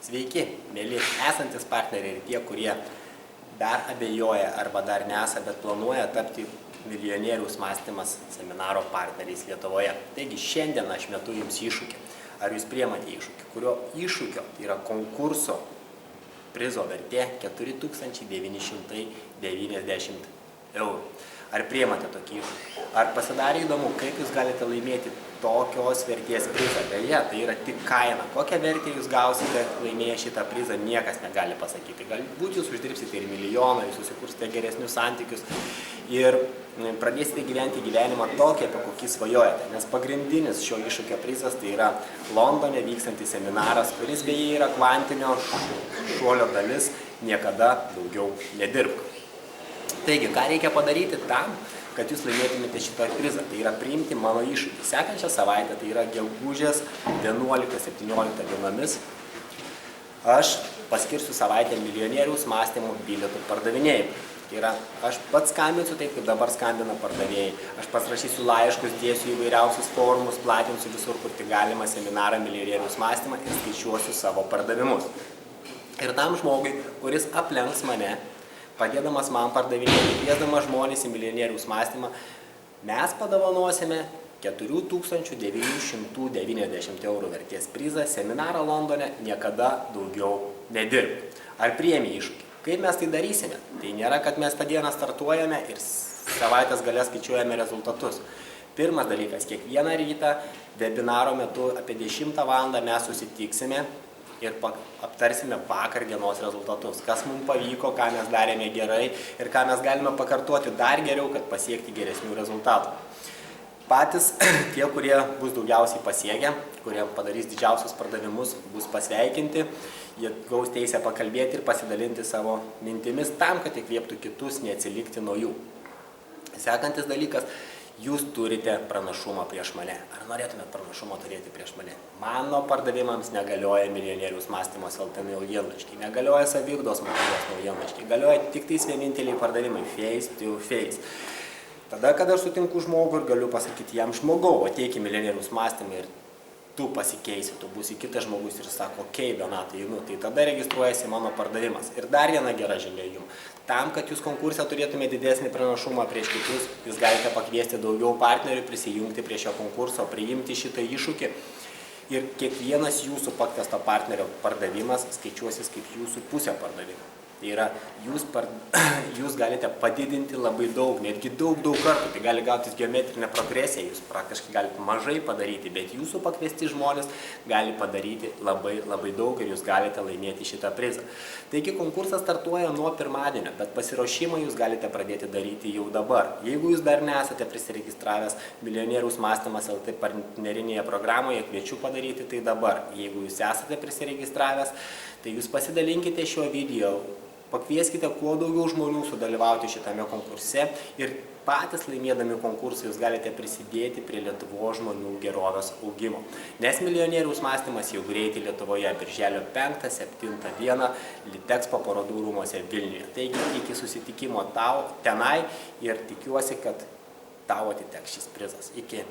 Sveiki, mėly esantis partneriai ir tie, kurie dar abejoja arba dar nesą, bet planuoja tapti milijonieriaus mąstymas seminaro partneriais Lietuvoje. Taigi šiandien aš metu jums iššūkį. Ar jūs priemate iššūkį, kurio iššūkio tai yra konkurso prizo vertė 4990 eurų. Ar priemate tokį iššūkį? Ar pasidarė įdomu, kaip jūs galite laimėti tokios vertės prizą? Beje, tai yra tik kaina. Kokią vertę jūs gausite laimėję šitą prizą, niekas negali pasakyti. Galbūt jūs uždirbsite ir milijoną, jūs susikursite geresnius santykius ir pradėsite gyventi gyvenimą tokį, apie kokį svajojate. Nes pagrindinis šio iššūkio prizas tai yra Londone vykstantis seminaras, kuris beje yra kvantinio šuolio dalis, niekada daugiau nedirbk. Taigi, ką reikia padaryti tam, kad jūs laimėtumėte šitą prizą? Tai yra priimti mano iššūkį. Sekančią savaitę, tai yra gegužės 11-17 dienomis, aš paskirsiu savaitę milijonieriaus mąstymo bilietų pardavinėjimui. Tai yra, aš pats skambinsiu taip, kaip dabar skambina pardavėjai. Aš pasirašysiu laiškus, dėsiu įvairiausius forumus, platinsiu visur, kur tik galima seminarą milijonieriaus mąstymą ir skaičiuosiu savo pardavimus. Ir tam žmogui, kuris aplenks mane, padėdamas man pardavinėti, kviesdamas žmonės į milijonieriaus mąstymą, mes padovanosime 4990 eurų vertės prizą seminarą Londone niekada daugiau nedirbk. Ar priėmė iššūkį? Kaip mes tai darysime? Tai nėra, kad mes tą dieną startuojame ir savaitės gale skaičiuojame rezultatus. Pirmas dalykas, kiekvieną rytą webinaro metu apie 10 valandą mes susitiksime ir aptarsime vakar dienos rezultatus, kas mums pavyko, ką mes darėme gerai ir ką mes galime pakartoti dar geriau, kad pasiekti geresnių rezultatų. Patys tie, kurie bus daugiausiai pasiekę, kurie padarys didžiausius pardavimus, bus pasveikinti, jie gaus teisę pakalbėti ir pasidalinti savo mintimis tam, kad įkvėptų kitus neatsilikti nuo jų. Sekantis dalykas, jūs turite pranašumą prieš mane. Ar norėtumėt pranašumą turėti prieš mane? Mano pardavimams negalioja milijonieriaus mąstymas LT naujienlaiškiai, negalioja saviugdos mokyklos naujienlaiškiai, galioja tik tais vieninteliai pardavimai face to face. Tada, kada aš sutinku žmogų ir galiu pasakyti jam žmogau, ateik į milijonieriaus mąstymą ir tu pasikeisi, tu būsi kitas žmogus ir sako, okei, Donatai, tai tada registruojasi mano pardavimas. Ir dar viena gera žinia jums. Tam, kad jūs konkurse turėtumėte didesnį pranašumą prieš kitus, jūs galite pakviesti daugiau partnerių, prisijungti prie šio konkurso, priimti šitą iššūkį. Ir kiekvienas jūsų pakviesto partnerio pardavimas skaičiuosis kaip jūsų pusė pardavimo. Tai yra, jūs galite padidinti labai daug, netgi daug kartų, tai gali gautis geometrinė progresija, jūs praktiškai galite mažai padaryti, bet jūsų pakviesti žmonės gali padaryti labai daug ir jūs galite laimėti šitą prizą. Taigi konkursas startuoja nuo pirmadienio, bet pasiruošimą jūs galite pradėti daryti jau dabar. Jeigu jūs dar nesate prisiregistravęs milijonieriaus mąstymas LT partnerinėje programoje, kviečiu padaryti tai dabar. Jeigu jūs esate prisiregistravęs, tai jūs pasidalinkite šiuo video. Pakvieskite kuo daugiau žmonių sudalyvauti šitame konkurse ir patys laimėdami konkursą jūs galite prisidėti prie Lietuvos žmonių gerovės augimo. Nes milijonieriaus mąstymas jau greitai Lietuvoje birželio 5-7 dieną Litexpo parodų rūmuose Vilniuje. Taigi iki susitikimo tenai ir tikiuosi, kad tau atiteks šis prizas. Iki.